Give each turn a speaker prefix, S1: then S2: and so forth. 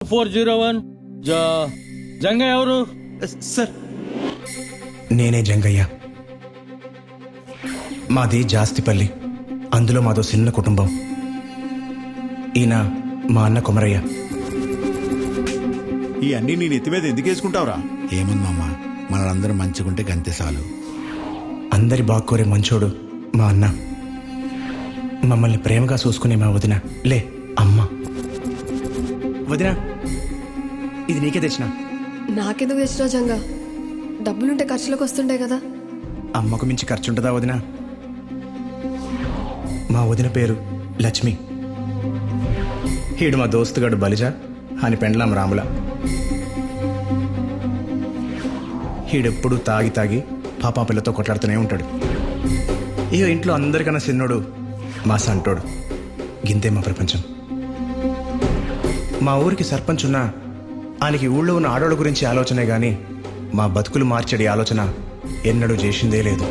S1: 401 జంగయ్య ఎవరు?
S2: సార్ నేనే జంగయ్య. మాది జాస్తిపల్లి. అందులో మాదో చిన్న కుటుంబం. ఈయన మా అన్న కొమరయ్య.
S3: ఈ అన్ని నీ నెత్తి మీద ఎందుకు వేసుకుంటావురా?
S4: ఏముందమ్మా, మనందరం మంచిగుంటే గంతే చాలు.
S2: అందరి బాగోరే మంచోడు మా అన్న. మమ్మల్ని ప్రేమగా చూసుకునే మా వదిన లే అమ్మ. వదిన, ఇది నీకే తెచ్చిన.
S5: నాకెందుకు తెచ్చినా జంగా? డబ్బులుంటే ఖర్చులకు వస్తుండే కదా.
S2: అమ్మకు మించి ఖర్చుంటుందా వదిన? మా వదిన పేరు లక్ష్మి. ఈడు మా దోస్తుగాడు బలిజ అని పెండ్లాం రాముల. ఈడెప్పుడు తాగి తాగి పాపా పిల్లతో కొట్లాడుతూనే ఉంటాడు. ఇక ఇంట్లో అందరికన్నా చిన్నోడు మా సంటోడు. గింతే మా ప్రపంచం. మా ఊరికి సర్పంచ్ ఉన్నా ఆయనకి ఊళ్ళో ఉన్న ఆడోళ్ళ గురించి ఆలోచనే గాని మా బతుకులు మార్చడి ఆలోచన ఎన్నడూ చేసిందే లేదు.